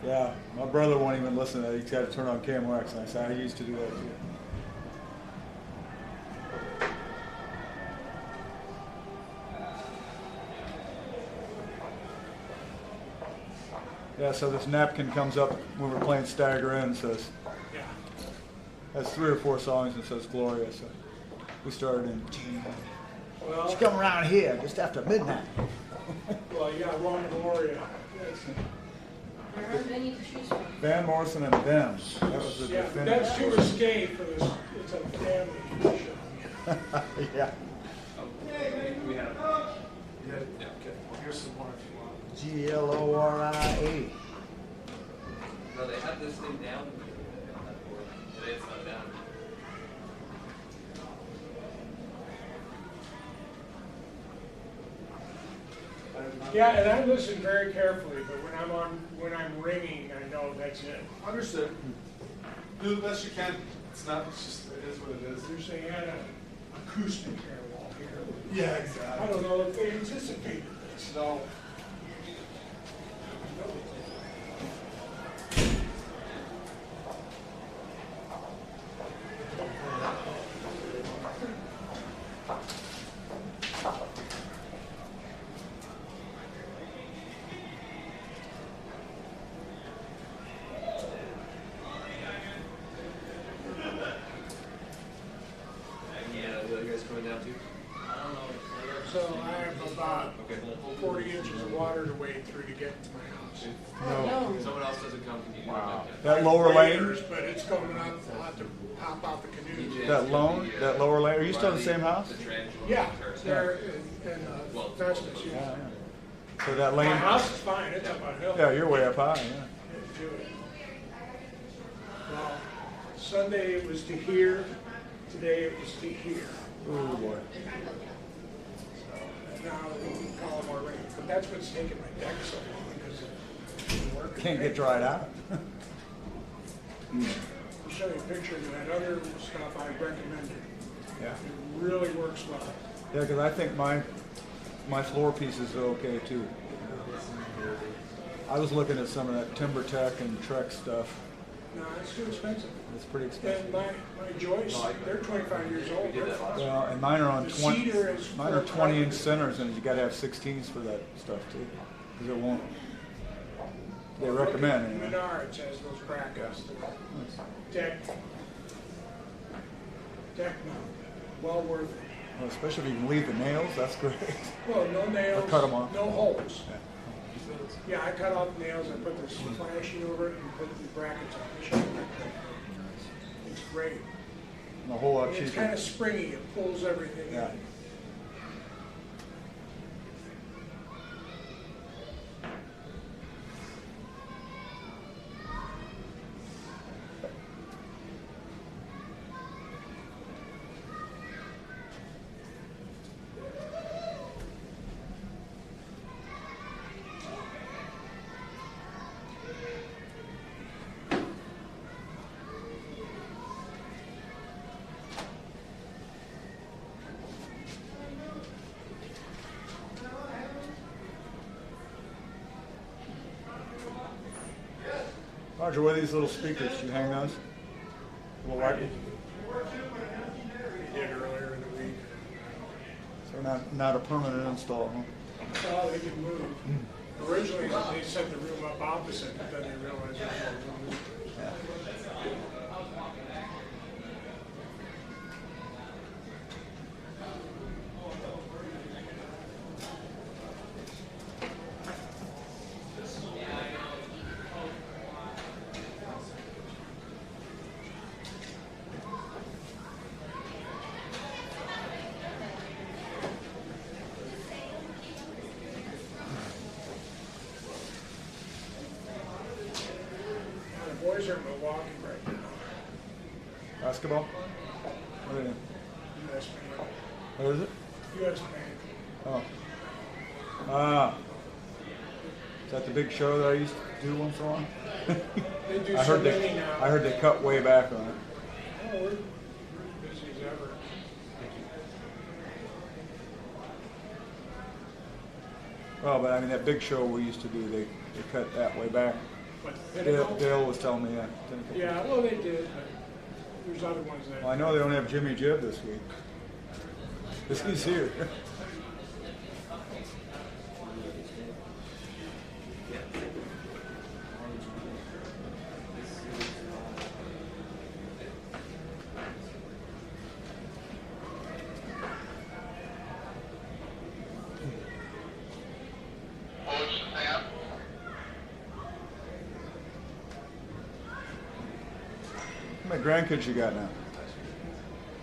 Yeah, my brother won't even listen to that. He's got to turn on KMOX, and I said I used to do that too. Yeah, so this napkin comes up when we're playing Stagger In and says, Yeah. has 3 or 4 songs and says Gloria. So we started in Well, She come around here just after midnight. well, yeah, Ron Gloria. Yes. There aren't many to choose from. Van Morrison and them. That was the Yeah, definitive. that's too risque for this. It's a family show. Yeah. We have. Yeah, okay. Here's some more if you want. Gloria. No, they had this thing down. Today it's not down. Yeah, and I listen very carefully, but when I'm ringing, I know that's it. Understood. Do the best you can. It's not, it's just, it is what it is. There's they had an acoustic airwall here. Yeah, I exactly. don't know if they anticipated this. No. Yeah, are you guys coming down too? So I have about 40 inches of water to wade through to get to my house. No. If someone else doesn't come, can you do Wow. it? That lower lane, Waders, but it's coming up. I'll have to hop out the canoe. that lower lane. Are you still in the same house? Yeah, they're in Festus, Yeah, yeah. yeah. So that My lane. house is fine, it's up on a hill. Yeah, you're way up high. Yeah. Didn't do it. Well, Sunday it was to here, today it was to here. Oh boy. So now we can call it more rain, but that's what's taking my deck so long because of the work. Can't get dried out. I'll show you a picture of that other stuff I recommended. Yeah. It really works well. Yeah, because I think my floor pieces are okay too. I was looking at some of that Timber Tech and Trek stuff. No, it's too expensive. It's pretty And expensive. my joists, they're 25 years old. They're fine. Well, and mine are on The 20. cedar is Mine are 20-inch 400. centers, and you got to have 16s for that stuff too, because it won't. They recommend anyway. Menards has those brackets. Deck mount, well worth it. Well, especially if you can leave the nails, that's great. Well, no nails, Or cut 'em off. no holes. Yeah, I cut off the nails, I put this flashing over it and put the brackets on. It's great. And a whole lot And it's cheaper. kind of springy, it pulls everything Yeah. in. Roger, what are these little speakers? You hang those? Little white- We did earlier in the week. So not a permanent install, huh? Oh, they can move. Originally, they set the room up opposite, but then they realized there's more room. The boys are in Milwaukee right now. Basketball? What is it? US Bank. What is it? US Bank. Oh. Ah. Is that the big show that I used to do once in a while? They do I so heard many now. I heard they cut way back on it. Oh, we're busy as ever. Well, but I mean that big show we used to do, they cut that way back. But Dale was telling me that. yeah, well, they did, but there's other ones that. Well, I know they don't have Jimmy Jib this week. Because he's here. How many grandkids you got now?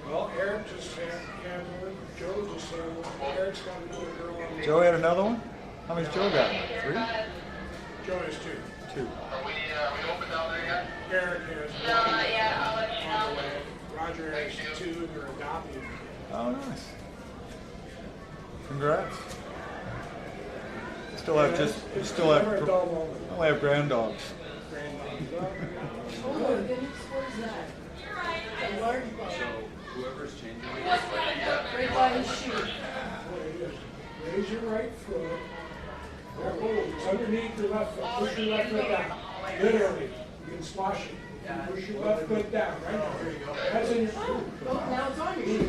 Well, Eric just had one, Joe just had one, Eric's got another girl on the. Joe had another one? How many's Joe got? 3? Joe has 2. 2. Are we open down there yet? Eric has one. No, not yet. I'll let you On the know. way. Roger has 2, and they're adopted. Oh, nice. Congrats. Still have Never a dull moment. only have grand dogs. Oh my goodness, what is that? A large bug. Whoever's changing it. Right by his shoe. Raise your right foot. It's underneath your left foot. Push your left foot down. Literally. You can squash it. You push your left foot down. Right now. There you go. That's in your foot. Oh, now it's on your There you shoe.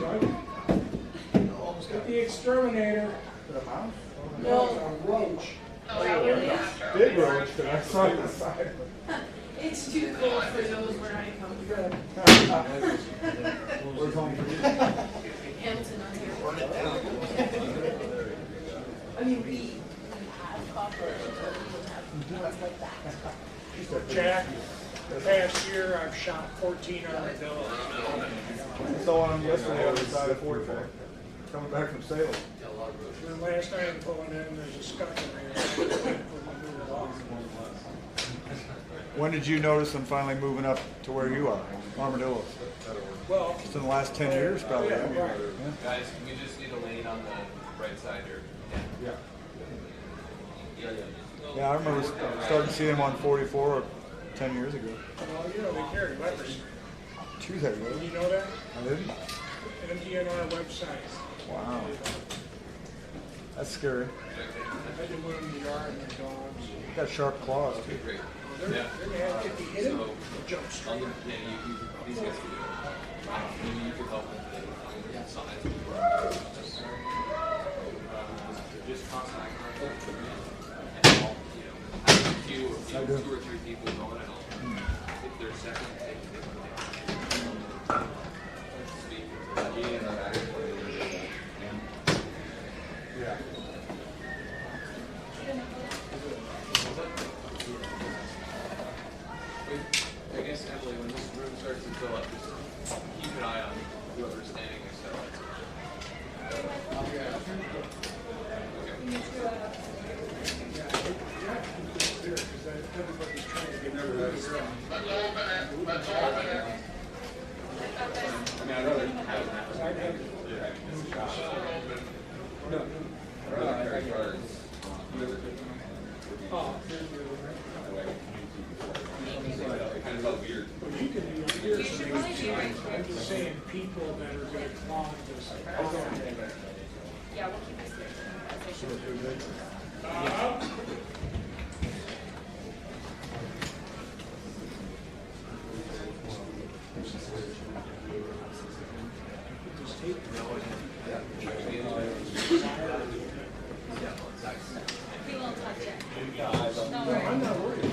go. Get the exterminator. No. It's a roach. Big roach, because I saw it inside. It's too cold for those where I come from. Where's home for you? Hamilton, Ontario. I mean, we have cockroaches, but we don't have ones like that. Jack, the past year I've shot 14 armadillos. I saw one yesterday on the side of 44. Coming back from Salem. And then last night I'm pulling in, there's a skunk in there. When did you notice them finally moving up to where you are? Armadillos. Well, Just in the last 10 years, probably. yeah, right. Guys, we just need a lane on the right side here. Yeah. Yeah. Yeah, I remember starting to see them on 44 10 years ago. Well, you know, they carry leprosy. Tuesday, Did really? you know that? I didn't. MDNR website. Wow. That's scary. I had to put them in the yard and their dogs. Got sharp claws, too. Great. They're gonna have, if you hit them, they'll jump On straight. the, these guys can do it. Maybe you could help with the signs. Just contact her. And I'll, have a few or 2 or 3 people going and I'll, if they're second, take it. Yeah. I guess, Emily, when this room starts to fill up, just keep an eye on whoever's standing next to us. Everybody's trying to get rid of Let's open it. Let's open it. Kind of felt weird. You can do it. I'm just saying people that are gonna clog this. Yeah, we'll keep this there. He won't touch it. Don't worry. I'm not worried.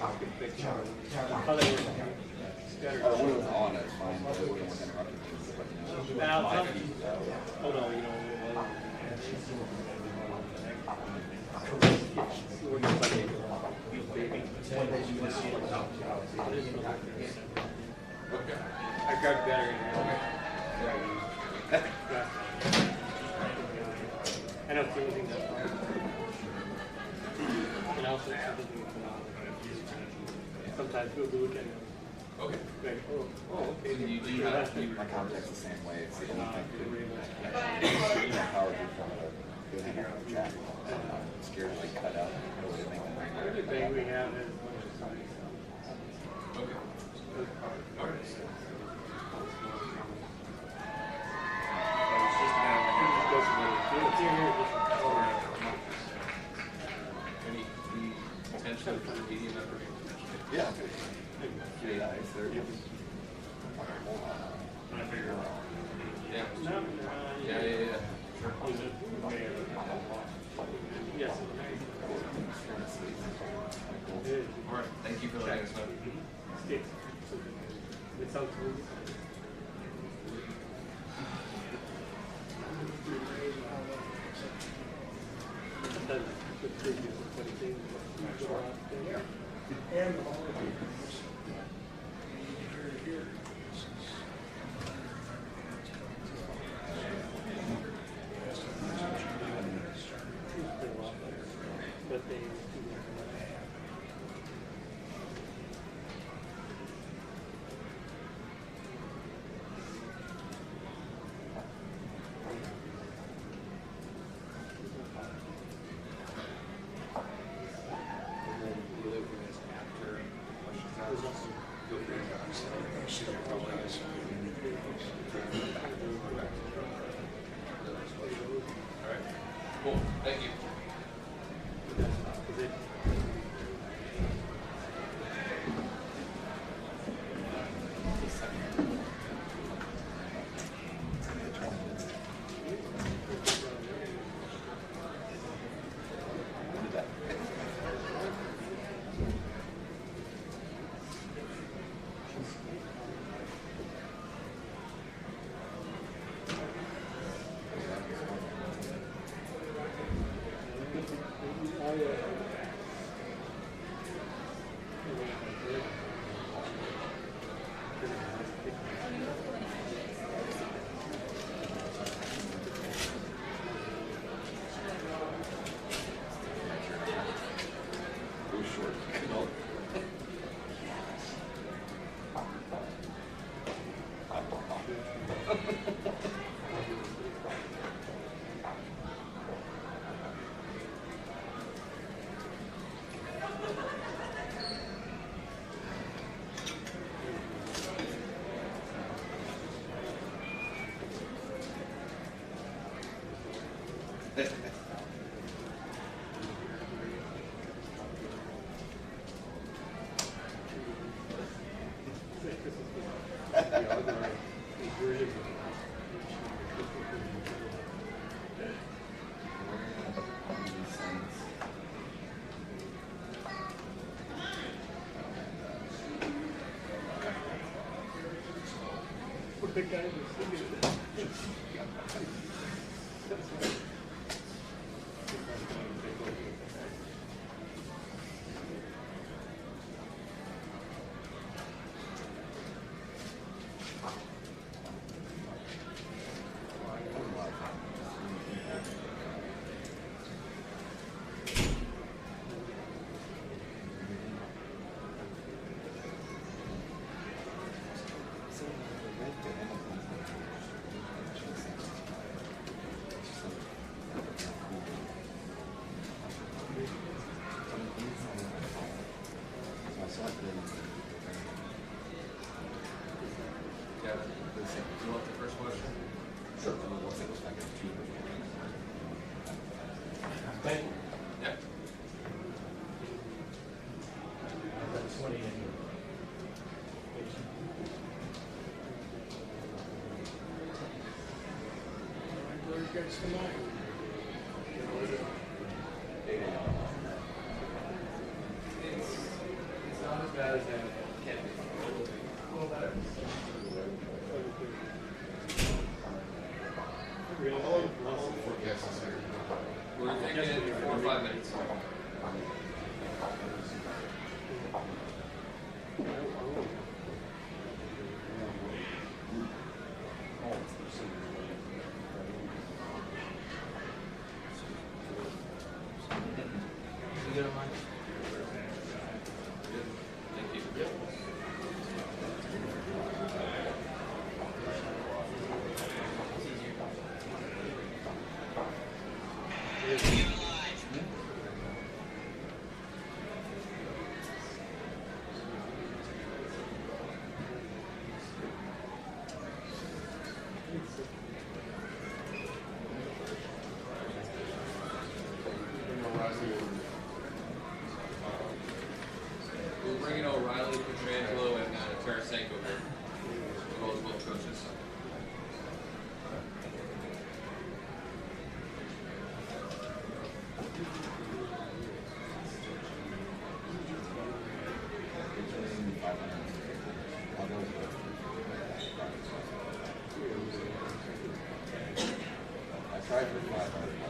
Oh, when it was on, it's fine, but it wouldn't have interrupted me. Hold on, you know. I grabbed better. I know two things that's fine. And also sometimes we'll do it. Okay. Like, oh, okay. So you do have to. My contact's the same way. It's the only thing that power through from a good hand on the jack. I'm scared to like cut out. I would make that. Everything we have is Okay. All right. Any potential for the media members? Yeah. Yeah, nice. They're Yeah. Yeah. Sure. yes. All right. Thank you for letting us know. Sticks. It sounds good. And the holiday. Here. But they Cool. Thank you. big guy was Yeah. Do you want the first question? Sure. Once it goes back into two. Thank you. Yeah. That's 20 in here. Where gets the line? We're thinking 4 or 5 minutes. We're bringing O'Reilly, Petrangelo, and Tarasenko here, as well as both coaches. I tried for 5 hours.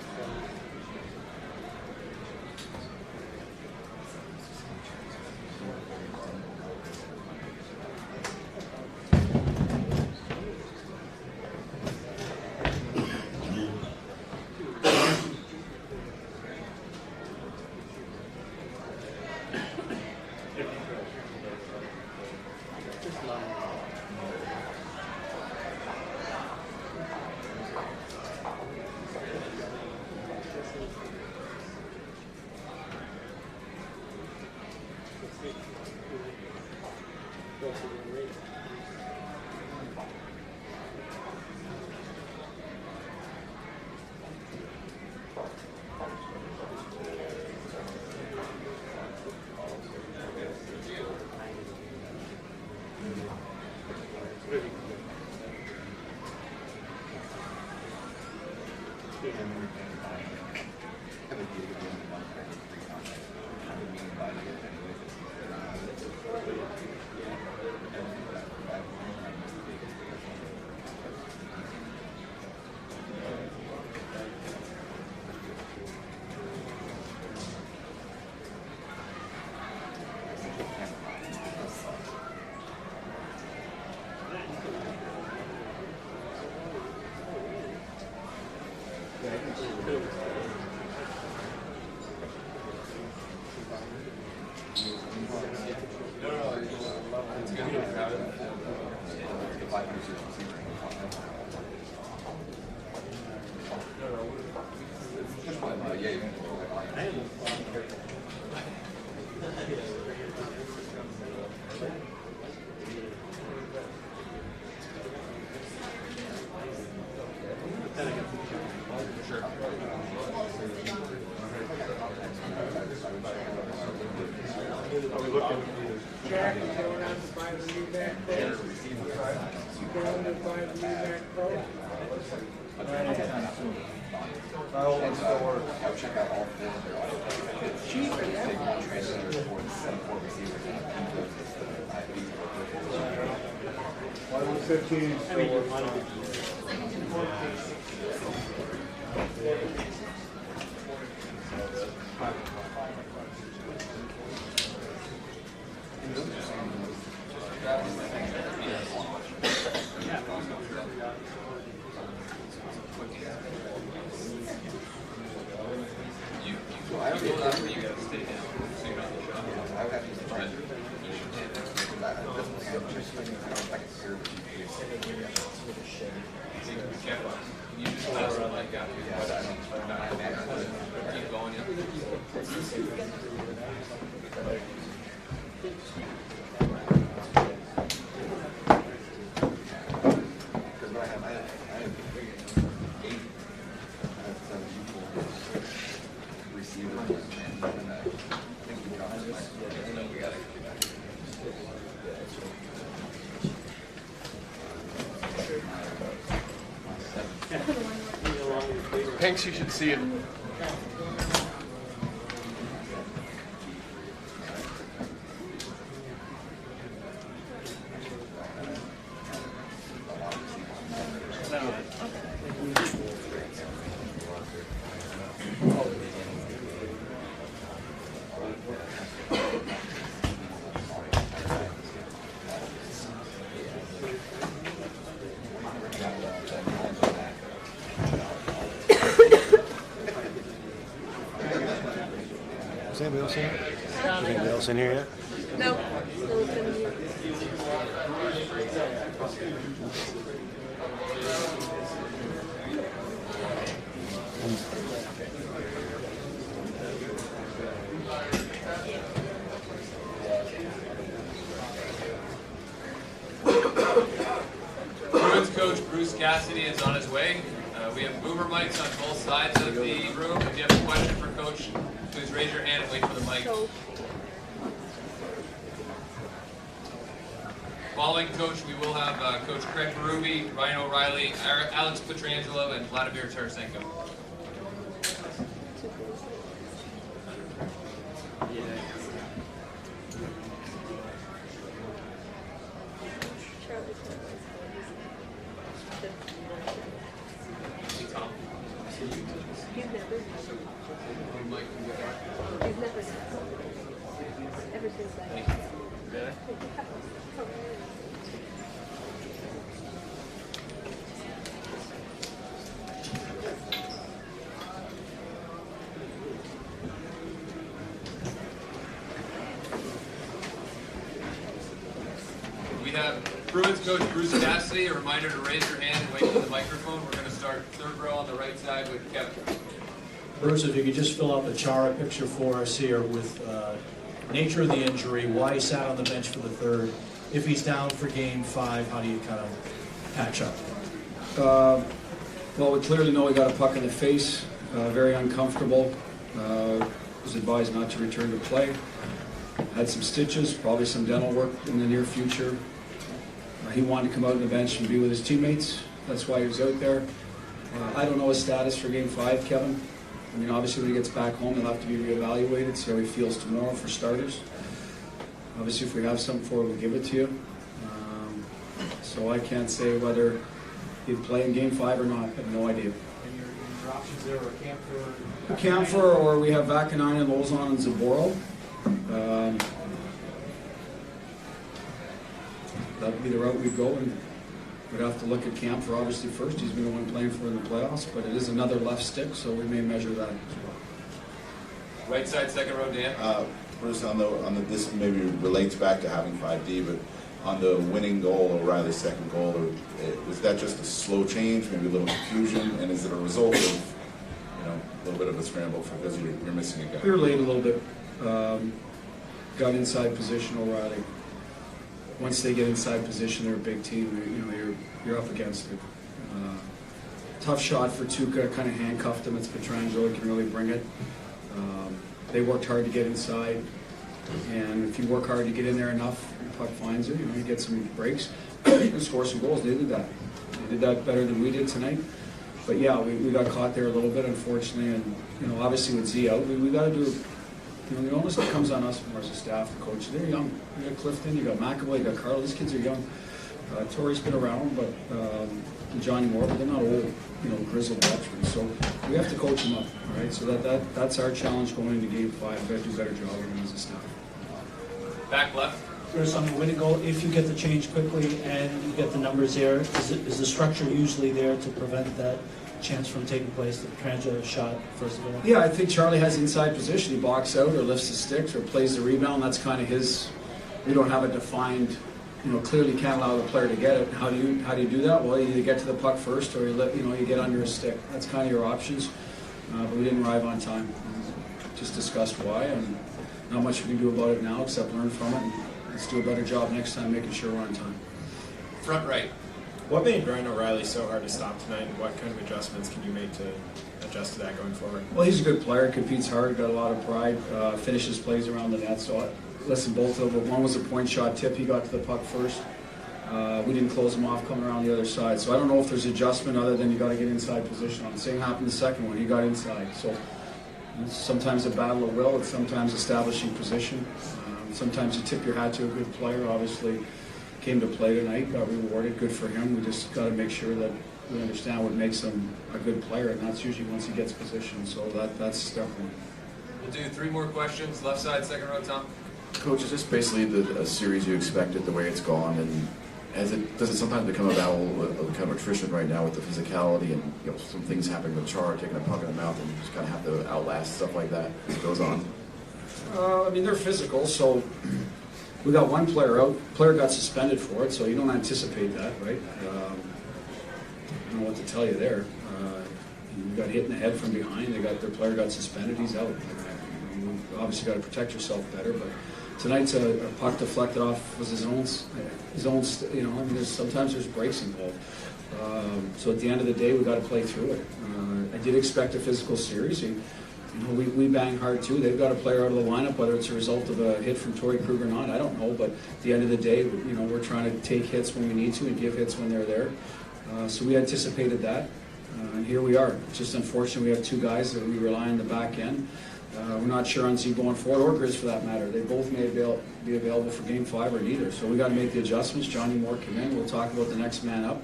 Jack, you going out to buy the new Mac Pro? You going to buy the new Mac Pro? My old one still works. I'll check out all 4 of their audio. It's cheap and Take that. one transmitter for 4 receivers and My old 15 still works. Hanks, you should see it. else in here yet? No. No one's been here. Bruins coach Bruce Cassidy is on his way. We have boomer mics on both sides of the room. If you have a question for Coach, please raise your hand and wait for the mic. Following Coach, we will have Coach Craig Berube, Ryan O'Reilly, Alex Petrangelo, and Vladimir Tarasenko. We have Bruins coach Bruce Cassidy. A reminder to raise your hand and wait for the microphone. We're going to start third row on the right side with Kevin. Bruce, if you could just fill out the Chara picture for us here with nature of the injury, why he sat on the bench for the third. If he's down for game 5, how do you kind of patch up? Well, we clearly know he got a puck in the face, very uncomfortable. Was advised not to return to play. Had some stitches, probably some dental work in the near future. He wanted to come out on the bench and be with his teammates. That's why he was out there. I don't know his status for game 5, Kevin. I mean, obviously when he gets back home, he'll have to be reevaluated, see how he feels tomorrow for starters. Obviously, if we have something for it, we'll give it to you. So I can't say whether he'd play in game 5 or not. I have no idea. And your options there are Camphor, or we have Vakanainen, Lozon, and Zaboro. That would be the route we'd go, and we'd have to look at Camphor obviously first. He's been the one playing for in the playoffs, but it is another left stick, so we may measure that as well. Right side, second row, Dan. Bruce, on the this maybe relates back to having 5D, but on the winning goal, O'Reilly's second goal, was that just a slow change, maybe a little confusion, and is it a result of a little bit of a scramble because you're missing a guy? We were late a little bit. Got inside position, O'Reilly. Once they get inside position, they're a big team. You're up against it. Tough shot for Tuukka, kind of handcuffed him. It's Petrangelo, he can really bring it. They worked hard to get inside, and if you work hard to get in there enough, the puck finds it. You get some breaks, you can score some goals. They did that. They did that better than we did tonight. But yeah, we got caught there a little bit, unfortunately, and obviously with Z out, we got to do. The onus that comes on us more as a staff and coach. They're young. You got Clifton, you got McAvoy, you got Carl. These kids are young. Torrey's been around, but Johnny Moore, but they're not old, grizzled veterans. So we have to coach them up. All right. So that's our challenge going into game 5. We've got to do a better job of them as a staff. Back left. Bruce, on the winning goal, if you get the change quickly and you get the numbers there, is the structure usually there to prevent that chance from taking place, the Petrangelo shot, first of all? Yeah, I think Charlie has inside position. He box out or lifts the sticks or plays the rebound. That's kind of his. We don't have a defined, clearly can't allow the player to get it. How do you do that? Well, you either get to the puck first or you get under a stick. That's kind of your options. But we didn't arrive on time. Just discussed why, and not much we can do about it now except learn from it. And let's do a better job next time making sure we're on time. Front right. What made Brian O'Reilly so hard to stop tonight, and what kind of adjustments can you make to adjust to that going forward? Well, he's a good player, competes hard, got a lot of pride, finishes plays around the net. So, listen, both of them. One was a point shot tip. He got to the puck first. We didn't close him off coming around the other side. So I don't know if there's adjustment other than you got to get inside position on. The same happened the second one. He got inside. So it's sometimes a battle of will. It's sometimes establishing position. Sometimes you tip your hat to a good player. Obviously, came to play tonight, got rewarded, good for him. We just got to make sure that we understand what makes him a good player, and that's usually once he gets position. So that's step one. We'll do 3 more questions. Left side, second row, Tom. Coach, is this basically a series you expected the way it's gone, and does it sometimes become a battle of kind of attrition right now with the physicality and some things happening with Char taking a puck in the mouth, and you just kind of have to outlast stuff like that as it goes on? I mean, they're physical, so we got one player out. Player got suspended for it, so you don't anticipate that, right? I don't know what to tell you there. You got hit in the head from behind. Their player got suspended. He's out. You obviously got to protect yourself better. But tonight's a puck deflected off was his own. You know, I mean, sometimes there's breaks involved. So at the end of the day, we got to play through it. I did expect a physical series. You know, we bang hard too. They've got a player out of the lineup, whether it's a result of a hit from Torrey Krug or not, I don't know. But at the end of the day, you know, we're trying to take hits when we need to and give hits when they're there. So we anticipated that, and here we are. It's just unfortunate we have two guys that we rely on the back end. We're not sure on Z going forward, or Grizz for that matter. They both may be available for Game 5 or neither. So we got to make the adjustments. Johnny Moore come in. We'll talk about the next man up.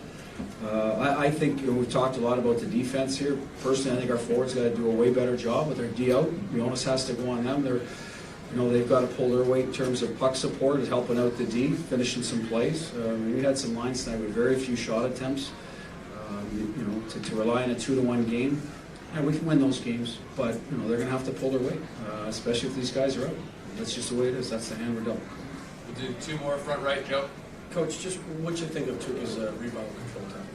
I think, you know, we've talked a lot about the defense here. Personally, I think our forwards got to do a way better job with their D out. The onus has to go on them. They've got to pull their weight in terms of puck support, helping out the D, finishing some plays. We had some lines tonight with very few shot attempts. You know, to rely on a 2-1 game, yeah, we can win those games, but you know they're going to have to pull their weight, especially if these guys are out. That's just the way it is. That's the hand we're dealt. We'll do two more front right, Joe. Coach, just what you think of Tuukka's rebound control time?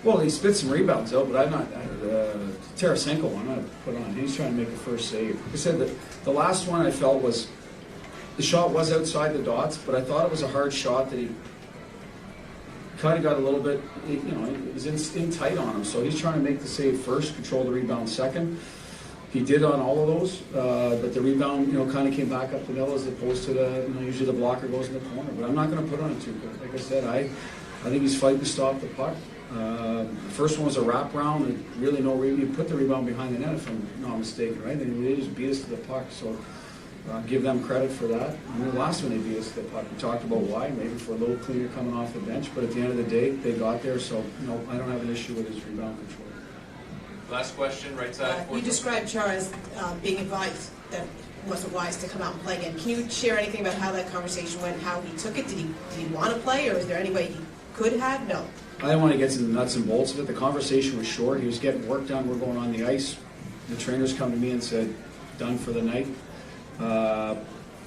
Well, he spit some rebounds out, but I'm not. Tarasenko, I'm not put on. He's trying to make a first save. Like I said, the last one I felt was the shot was outside the dots, but I thought it was a hard shot that he kind of got a little bit, you know, it was in tight on him. So he's trying to make the save first, control the rebound second. He did on all of those, but the rebound, you know, kind of came back up the middle as opposed to usually the blocker goes in the corner. But I'm not going to put on a Tuukka. Like I said, I think he's fighting to stop the puck. The first one was a wraparound, and really you put the rebound behind the net if I'm not mistaken, right? And they just beat us to the puck. So give them credit for that. And the last one they beat us to the puck. We talked about why, maybe for a little cleaner coming off the bench, but at the end of the day, they got there. So no, I don't have an issue with his rebound control. Last question, right side. You described Char as being advised that it wasn't wise to come out and play again. Can you share anything about how that conversation went, how he took it? Did he want to play, or is there any way he could have? No. I don't want to get to the nuts and bolts of it. The conversation was short. He was getting work done. We're going on the ice. The trainers come to me and said, done for the night.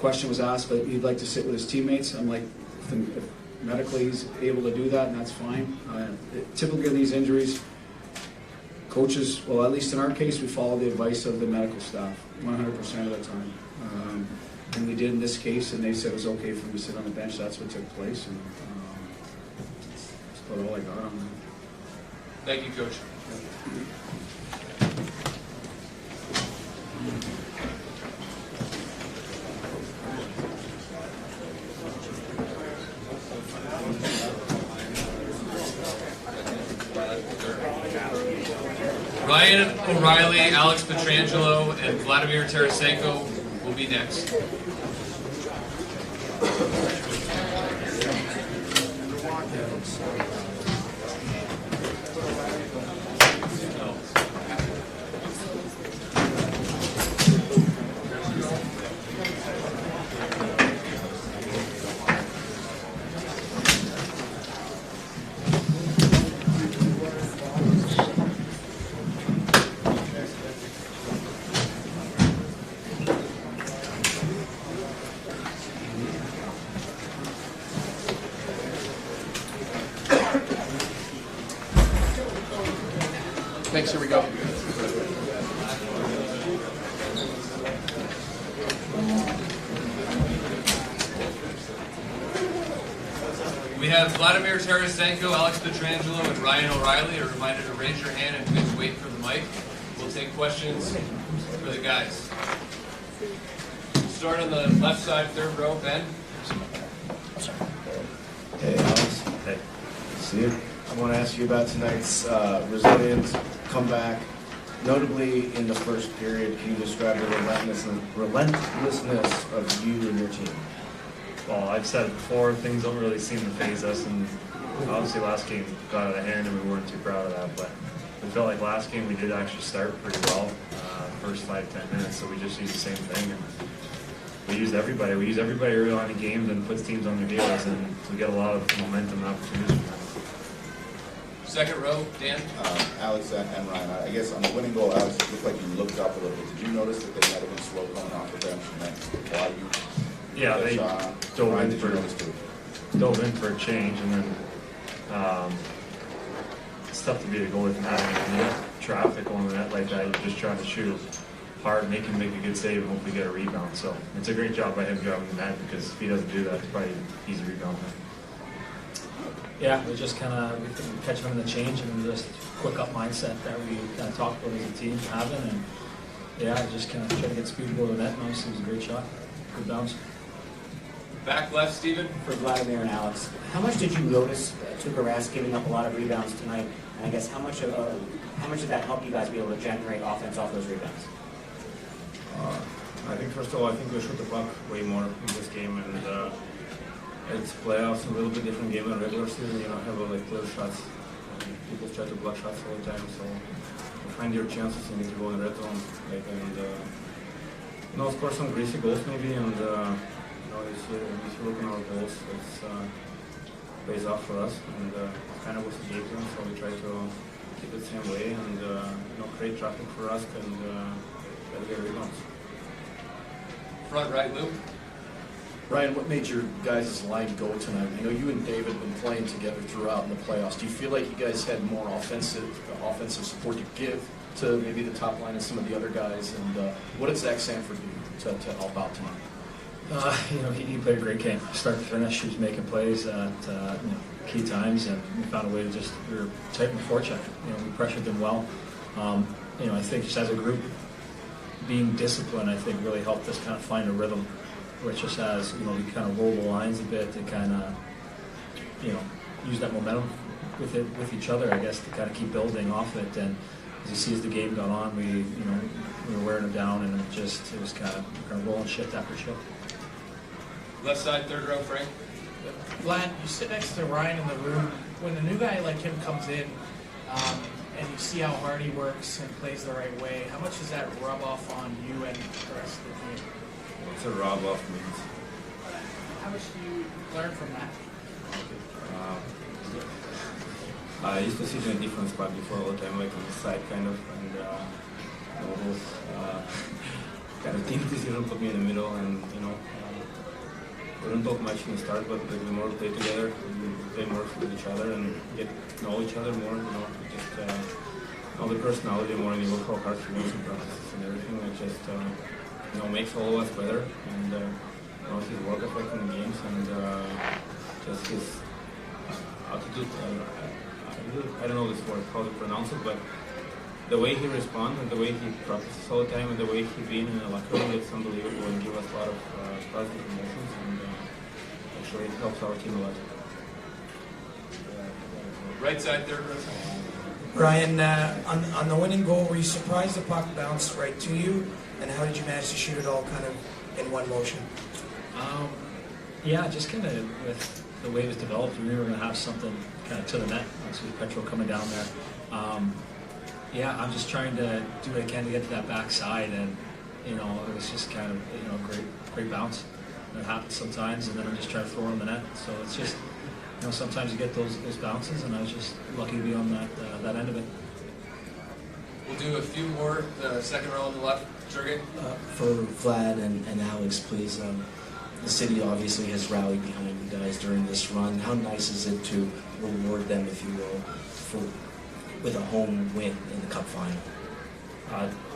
Question was asked, but he'd like to sit with his teammates. I'm like, if medically he's able to do that, and that's fine. Typically in these injuries, coaches, well, at least in our case, we follow the advice of the medical staff 100% of the time. And we did in this case, and they said it was okay for him to sit on the bench. That's what took place. And that's about all I got on that. Thank you, Coach. Ryan O'Reilly, Alex Pietrangelo, and Vladimir Tarasenko will be next. Thanks, here we go. We have Vladimir Tarasenko, Alex Pietrangelo, and Ryan O'Reilly. A reminder to raise your hand and please wait for the mic. We'll take questions for the guys. Start on the left side, third row, Ben. Hey, Alex. Hey. See you. I want to ask you about tonight's resilient comeback, notably in the first period. Can you describe the relentlessness of you and your team? Well, I've said it before, things don't really seem to faze us, and obviously last game got out of hand and we weren't too proud of that, but we felt like last game we did actually start pretty well, first 5-10 minutes, so we just used the same thing, and we used everybody. We use everybody early on in games and puts teams on their heels, and we get a lot of momentum and opportunities from that. Second row, Dan. Alex and Ryan, I guess on the winning goal, Alex, it looked like you looked up a little bit. Did you notice that they might have been slow coming off the bench and that's why you? Yeah, they dove Ryan, in did you notice too? for a change, and then it's tough to be the goalie from having traffic on the net like that. You're just trying to shoot hard, make him make a good save, and hopefully get a rebound. So it's a great job by him driving the net, because if he doesn't do that, it's probably an easy rebound. Yeah, we just kind of catch them in the change and just quick up mindset that we kind of talked about as a team having, and yeah, just kind of try to get speed to the net. And obviously, it was a great shot, good bounce. Back left, Steven. For Vladimir and Alex, how much did you notice Tuukka Rask giving up a lot of rebounds tonight? And I guess how much did that help you guys be able to generate offense off those rebounds? I think first of all, I think we shoot the puck way more in this game, and it's playoffs, a little bit different game than regular season. You don't have like clear shots. People try to block shots all the time, so to find your chances, you need to go in red zone, like, and score some greasy goals maybe, and if you look at our goals, it's pays off for us, and kind of was a game plan, so we try to keep it the same way, and create traffic for us, and try to get rebounds. Front right, Lou. Ryan, what made your guys' line go tonight? I know you and David have been playing together throughout in the playoffs. Do you feel like you guys had more offensive support to give to maybe the top line and some of the other guys? And what did Zach Sanford do to help out tonight? He played a great game, start to finish. He was making plays at key times, and we found a way to we were tight in the forecheck. We pressured them well. I think just as a group, being disciplined, I think really helped us kind of find a rhythm, which just as we kind of roll the lines a bit to kind of use that momentum with each other, I guess, to kind of keep building off it. And as you see, as the game got on, we were wearing them down, and it was kind of rolling shift after shift. Left side, third row, Frank. Vlad, you sit next to Ryan in the room. When a new guy like him comes in, and you see how hard he works and plays the right way, how much does that rub off on you and the rest of the team? What's a rub off means? How much do you learn from that? I used to sit in a different spot before all the time, like on the side kind of, and those kind of team decision put me in the middle, and we don't talk much in the start, but the more we play together, we play more with each other and get to know each other more, just know the personality more, and you look how hard he works in practices and everything. It just makes all of us better, and his work ethic in the games, and just his attitude. I don't know this word, how to pronounce it, but the way he responds and the way he practices all the time and the way he's been in the locker room, it's unbelievable and gives us a lot of positive emotions, and actually it helps our team a lot. Right side, third row. Ryan, on the winning goal, were you surprised the puck bounced right to you? And how did you manage to shoot it all kind of in one motion? Just kind of with the way it was developed, we knew we were going to have something kind of to the net. Obviously, Petro coming down there. I'm just trying to do what I can to get to that backside, and it was just kind of great bounce. It happens sometimes, and then I'm just trying to throw it in the net. So it's just sometimes you get those bounces, and I was just lucky to be on that end of it. We'll do a few more. The second row on the left, Sergey. For Vlad and Alex, please. The city obviously has rallied behind you guys during this run. How nice is it to reward them, if you will, with a home win in the Cup Final?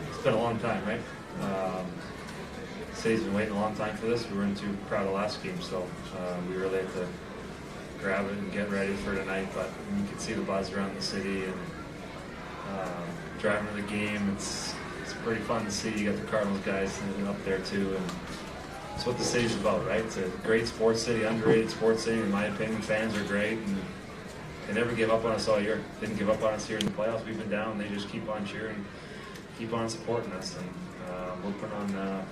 It's been a long time, right? City's been waiting a long time for this. We weren't too proud of last game, so we really had to grab it and get ready for tonight. But you can see the buzz around the city, and driving to the game, it's pretty fun to see. You got the Cardinals guys up there too, and it's what the city's about, right? It's a great sports city, underrated sports city, in my opinion. Fans are great, and they never give up on us all year. Didn't give up on us here in the playoffs. We've been down. They just keep on cheering, keep on supporting us, and we'll put on the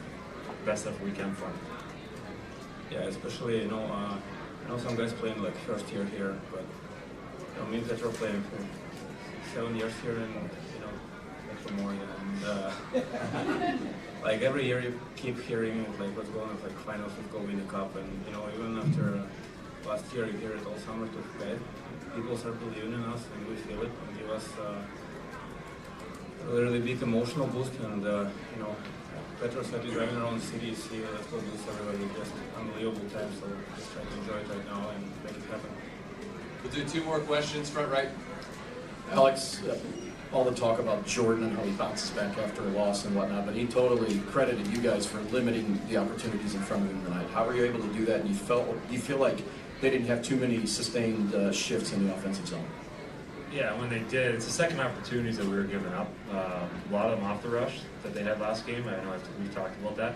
best effort we can for them. Yeah, especially, I know some guys playing like first year here, but me and Petro playing for 7 years here, and for more, and like every year you keep hearing like what's going on, like finals, let's go win the cup, and even after last atmosphere here at all summer to play. People start believing in us, and we feel it, and give us a really big emotional boost. And you know, Petro said we're driving around the city, see that's what boosts everybody. Just unbelievable time. So just try to enjoy it right now and make it happen. We'll do 2 more questions, front right. Alex, all the talk about Jordan and how he bounces back after a loss and whatnot, but he totally credited you guys for limiting the opportunities in front of him tonight. How were you able to do that? And you feel like they didn't have too many sustained shifts in the offensive zone? Yeah, when they did, it's the second opportunities that we were giving up. A lot of them off the rush that they had last game. I know we've talked about that.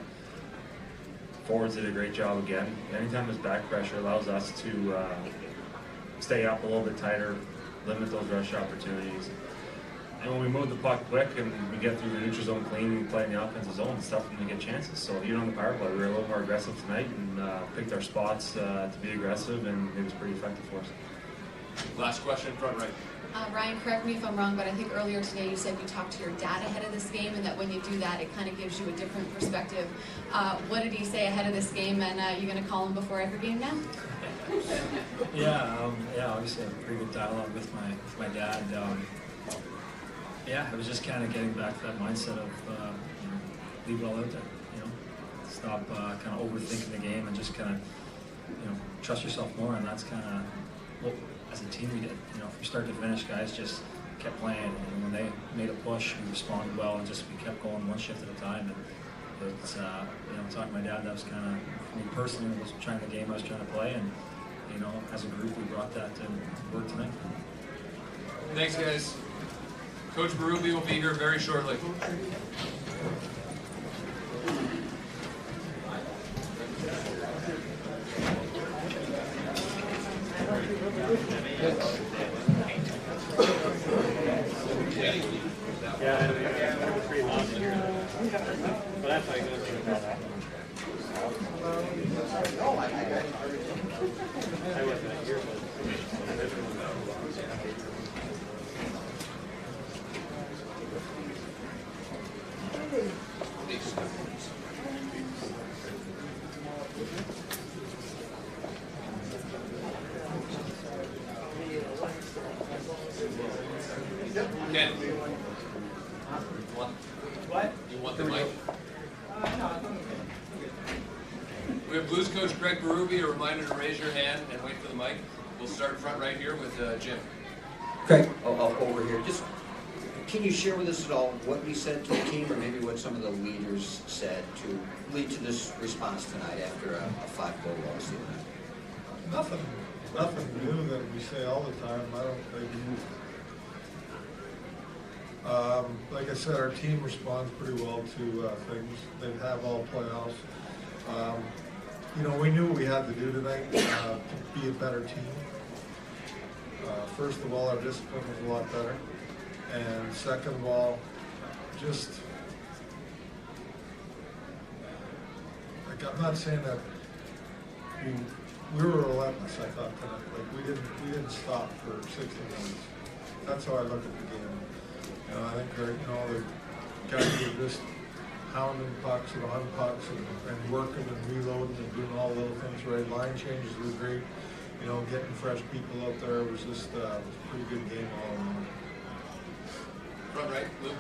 Forwards did a great job again. Anytime there's back pressure, allows us to stay up a little bit tighter, limit those rush opportunities. And when we move the puck quick and we get through the neutral zone clean, we play in the offensive zone, it's tough when we get chances. So even on the power play, we were a little more aggressive tonight and picked our spots to be aggressive, and it was pretty effective for us. Last question, front right. Ryan, correct me if I'm wrong, but I think earlier today you said you talked to your dad ahead of this game, and that when you do that, it kind of gives you a different perspective. What did he say ahead of this game, and you're going to call him before every game now? Yeah, obviously I have a pretty good dialogue with my dad. Yeah, I was just kind of getting back to that mindset of you know, leave it all out there. You know, stop kind of overthinking the game and just kind of, you know, trust yourself more. And that's kind of what, as a team, we did. You know, from start to finish, guys just kept playing. And when they made a push, we responded well, and just we kept going one shift at a time. And it's, you know, talking to my dad, that was kind of, for me personally, was trying the game I was trying to play, and you know, as a group, we brought that to work tonight. Thanks, guys. Coach Berube will be here very shortly. Yeah, it was pretty long to hear that. But that's how you go through that. I wasn't here, but Ken, you want the mic? We have Blues coach Greg Berube. A reminder to raise your hand and wait for the mic. We'll start front right here with Jim. Craig, over here. Just can you share with us at all what you said to the team, or maybe what some of the leaders said to lead to this response tonight after a 5-goal loss? Nothing new that we say all the time. I don't think. Like I said, our team responds pretty well to things. They have all playoffs. You know, we knew what we had to do tonight to be a better team. First of all, our discipline was a lot better. And second of all, just, like, I'm not saying that we were relentless, I thought, tonight. Like, we didn't stop for 60 minutes. That's how I look at the game. You know, I think they're, you know, the guys were just pounding pucks and on pucks and working and reloading and doing all the little things right. Line changes were great. You know, getting fresh people out there was just a pretty good game all around. Front right, Luke.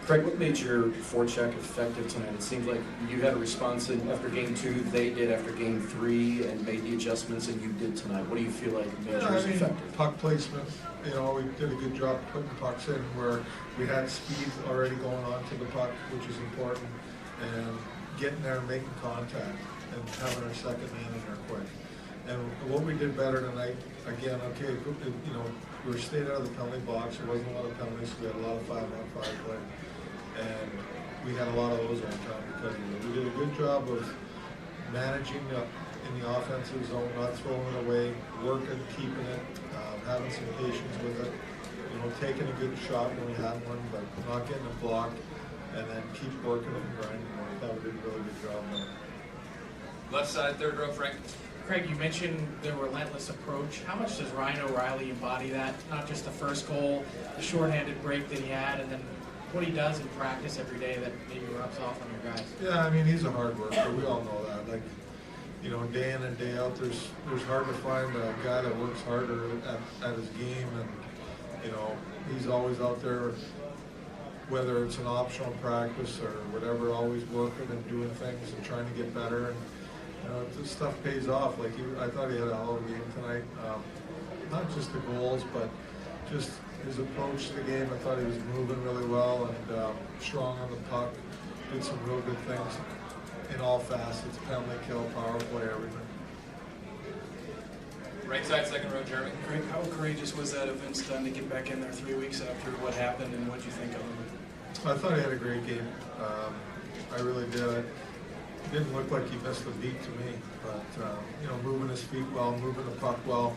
Craig, what made your forecheck effective tonight? It seemed like you had a response after game 2, they did after game 3, and made the adjustments, and you did tonight. What do you feel like made yours effective? Puck placement. You know, we did a good job putting pucks in where we had speed already going on to the puck, which is important, and getting there and making contact and having our second man in there quick. And what we did better tonight, again, okay, you know, we were staying out of the penalty box. There wasn't a lot of penalties. We had a lot of 5-on-5 play. And we had a lot of those on time because of it. We did a good job of managing in the offensive zone, not throwing it away, working, keeping it, having some patience with it. You know, taking a good shot when we had one, but not getting it blocked, and then keep working it and grinding. I thought we did a really good job there. Left side, third row, Frank. Craig, you mentioned the relentless approach. How much does Ryan O'Reilly embody that? Not just the first goal, the shorthanded break that he had, and then what he does in practice every day that maybe rubs off on your guys. Yeah, I mean, he's a hard worker. We all know that. Like, you know, day in and day out, there's hard to find a guy that works harder at his game, and you know, he's always out there, whether it's an optional practice or whatever, always working and doing things and trying to get better. And you know, this stuff pays off. Like I thought he had a hell of a game tonight. Not just the goals, but just his approach to the game. I thought he was moving really well and strong on the puck. Did some real good things in all facets: penalty kill, power play, everything. Right side, second row, Jeremy. Greg, how courageous was that of Vince Dunn to get back in there 3 weeks after what happened, and what did you think of him? I thought he had a great game. I really did. It didn't look like he missed a beat to me, but you know, moving his feet well, moving the puck well,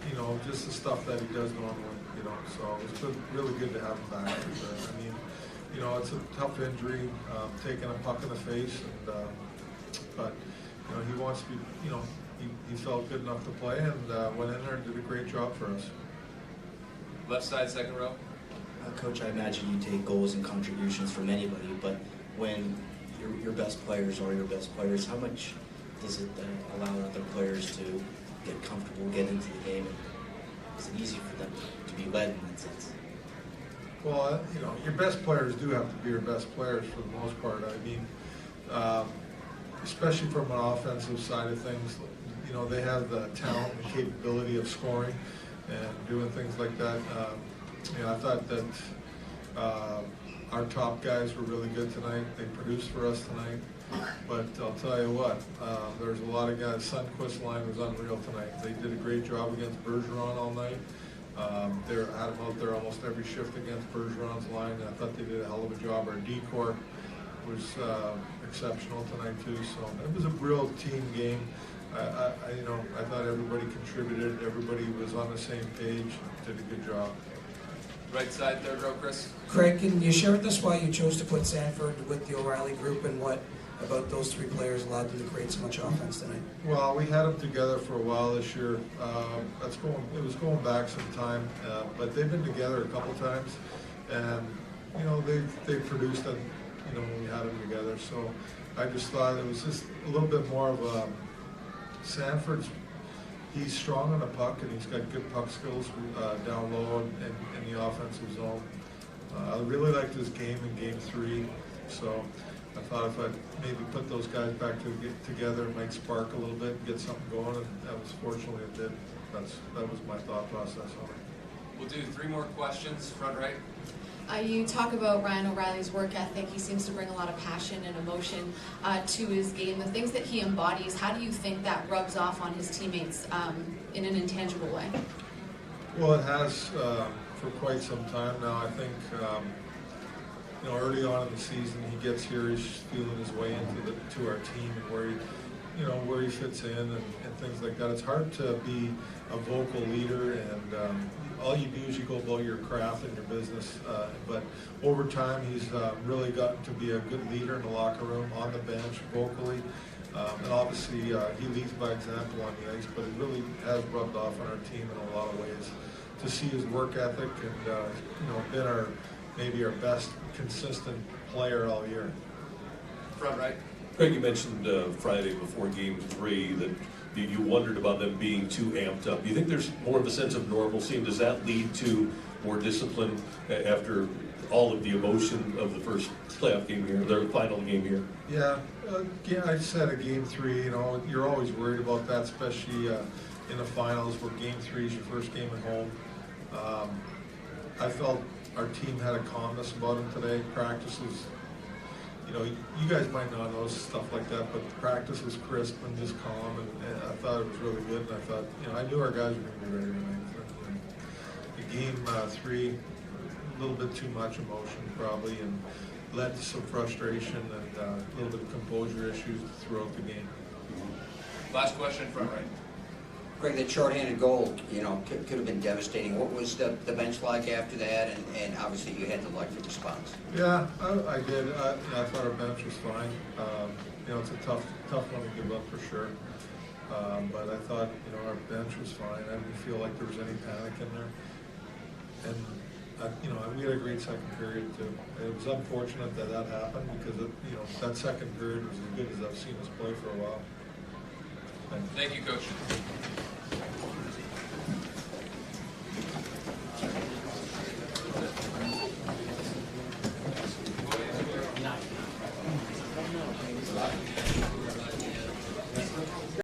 you know, just the stuff that he does normally. You know, so it was good, really good to have him back. I mean, you know, it's a tough injury, taking a puck in the face, and but you know, he wants to be, you know, he felt good enough to play, and went in there and did a great job for us. Left side, second row. Coach, I imagine you take goals and contributions from anybody, but when your best players are your best players, how much does it allow other players to get comfortable, get into the game? Is it easy for them to be led in that sense? Well, you know, your best players do have to be your best players for the most part. I mean, especially from an offensive side of things, you know, they have the talent and capability of scoring and doing things like that. You know, I thought that our top guys were really good tonight. They produced for us tonight. But I'll tell you what, there's a lot of guys. Sundquist's line was unreal tonight. They did a great job against Bergeron all night. They had him out there almost every shift against Bergeron's line. I thought they did a hell of a job. Our decor was exceptional tonight too. So it was a real team game. You know, I thought everybody contributed. Everybody was on the same page. Did a good job. Right side, third row, Chris. Craig, can you share with us why you chose to put Sanford with the O'Reilly group, and what about those three players allowed them to create so much offense tonight? Well, we had them together for a while this year. It was going back some time, but they've been together a couple times, and you know, they've produced them, you know, when we had them together. So I just thought it was just a little bit more of a Sanford's. He's strong on the puck, and he's got good puck skills down low and in the offensive zone. I really liked his game in Game 3, so I thought if I maybe put those guys back together, it might spark a little bit and get something going, and that was fortunately it did. That was my thought process on it. We'll do 3 more questions, front right. You talk about Ryan O'Reilly's work ethic. He seems to bring a lot of passion and emotion to his game. The things that he embodies, how do you think that rubs off on his teammates in an intangible way? Well, it has for quite some time now. I think you know, early on in the season, he gets here, he's feeling his way into our team and where he fits in and things like that. It's hard to be a vocal leader, and all you do is you go about your craft and your business. But over time, he's really gotten to be a good leader in the locker room, on the bench, vocally. And obviously, he leads by example on the ice, but it really has rubbed off on our team in a lot of ways. To see his work ethic and you know, been maybe our best consistent player all year. Front right. Craig, you mentioned Friday before Game 3 that you wondered about them being too amped up. Do you think there's more of a sense of normalcy, and does that lead to more discipline after all of the emotion of the first playoff game here, their final game here? Yeah, I said a Game 3, you know, you're always worried about that, especially in the finals where Game 3 is your first game at home. I felt our team had a calmness about them today. Practice was, you know, you guys might not know stuff like that, but the practice was crisp and just calm, and I thought it was really good, and I thought, you know, I knew our guys were going to be ready tonight. The Game 3, a little bit too much emotion probably, and led to some frustration and a little bit of composure issues throughout the game. Last question, front right. Greg, that shorthanded goal, you know, could have been devastating. What was the bench like after that? And obviously you had the lucky response. Yeah, I did. I thought our bench was fine. You know, it's a tough one to give up for sure. But I thought, you know, our bench was fine. I didn't feel like there was any panic in there. And you know, we had a great second period too. It was unfortunate that happened because you know, that second period was as good as I've seen us play for a while. Thank you, Coach.